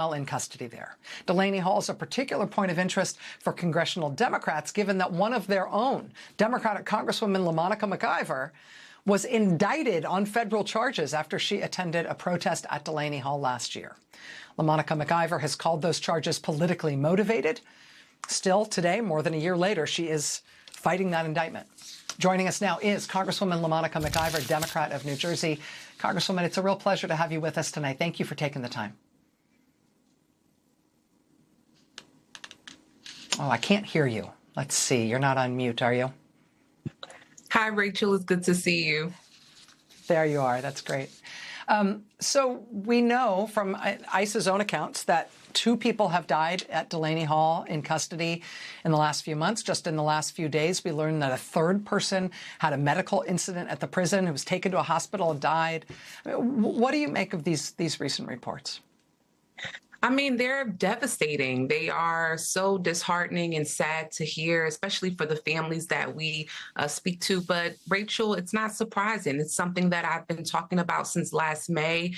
in custody there. Delaney Hall is a particular point of interest for congressional Democrats, given that one of their own, Democratic Congresswoman LaMonica McIver, was indicted on federal charges after she attended a protest at Delaney Hall last year. LaMonica McIver has called those charges politically motivated. Still, today, more than a year later, she is fighting that indictment. Joining us now is Congresswoman LaMonica McIver, Democrat of New Jersey. Congresswoman, it's a real pleasure to have you with us tonight. Thank you for taking the time. Oh, I can't hear you. Let's see. You're not on mute, are you? Hi, Rachel. It's good to see you. There you are. That's great. So we know from ICE's own accounts that 2 people have died at Delaney Hall in custody in the last few months. Just in the last few days, we learned that a 3rd person had a medical incident at the prison, who was taken to a hospital and died. What do you make of these recent reports? I mean, they're devastating. They are so disheartening and sad to hear, especially for the families that we speak to. But Rachel, it's not surprising. It's something that I've been talking about since last May,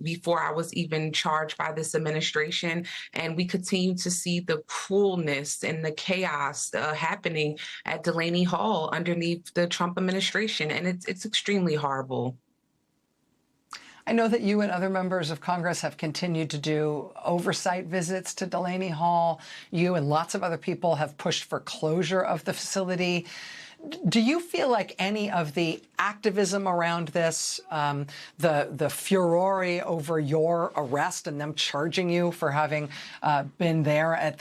before I was even charged by this administration. And we continue to see the cruelness and the chaos happening at Delaney Hall underneath the Trump administration. And it's extremely horrible. I know that you and other members of Congress have continued to do oversight visits to Delaney Hall. You and lots of other people have pushed for closure of the facility. Do you feel like any of the activism around this, the furore over your arrest and them charging you for having been there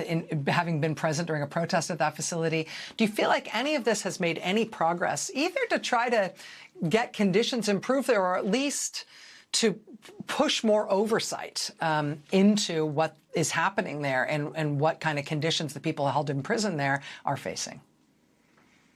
having been present during a protest at that facility, do you feel like any of this has made any progress, either to try to get conditions improved there, or at least to push more oversight into what is happening there and what kind of conditions the people held in prison there are facing?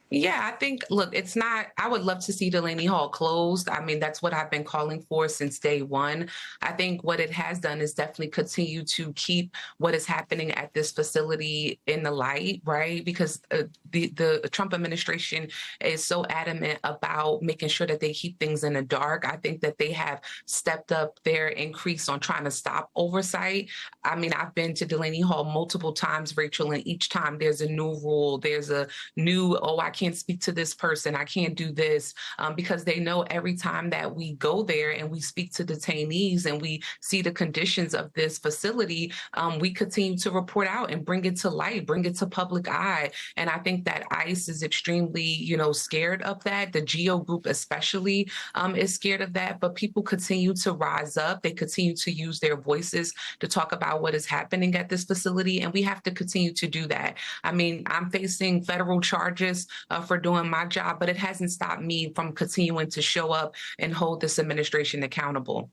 Yeah, I think, look, it's not, I would love to see Delaney Hall closed. I mean, that's what I've been calling for since day one. I think what it has done is definitely continue to keep what is happening at this facility in the light, right? Because the Trump administration is so adamant about making sure that they keep things in the dark. I think that they have stepped up their increase on trying to stop oversight. I mean, I've been to Delaney Hall multiple times, Rachel, and each time there's a new rule, there's a new, oh, I can't speak to this person, I can't do this, because they know every time that we go there and we speak to detainees and we see the conditions of this facility, we continue to report out and bring it to light, bring it to public eye. And I think that ICE is extremely, scared of that. The GEO group especially is scared of that, but people continue to rise up. They continue to use their voices to talk about what is happening at this facility, and we have to continue to do that. I mean, I'm facing federal charges for doing my job, but it hasn't stopped me from continuing to show up and hold this administration accountable.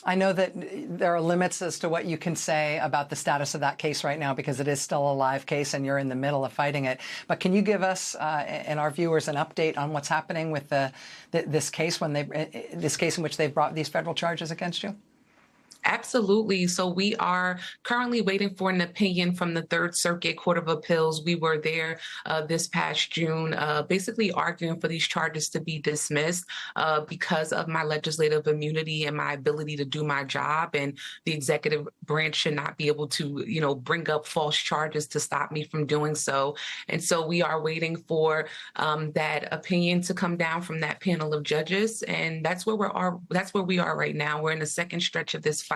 I know that there are limits as to what you can say about the status of that case right now, because it is still a live case and you're in the middle of fighting it. But can you give us and our viewers an update on what's happening with this case in which they've brought these federal charges against you? Absolutely. So we are currently waiting for an opinion from the Third Circuit Court of Appeals. We were there this past June, basically arguing for these charges to be dismissed because of my legislative immunity and my ability to do my job. And the executive branch should not be able to, bring up false charges to stop me from doing so. And so we are waiting for that opinion to come down from that panel of judges. And that's where we are right now. We're in the second stretch of this fight.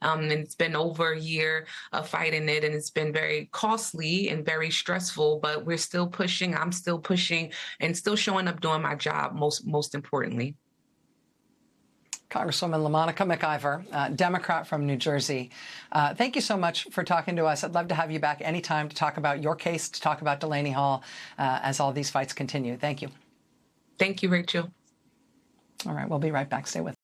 And it's been over a year of fighting it, and it's been very costly and very stressful, but we're still pushing. I'm still pushing and still showing up doing my job, most importantly. Congresswoman LaMonica McIver, Democrat from New Jersey. Thank you so much for talking to us. I'd love to have you back anytime to talk about your case, to talk about Delaney Hall as all these fights continue. Thank you. Thank you, Rachel. All right, we'll be right back. Stay with us.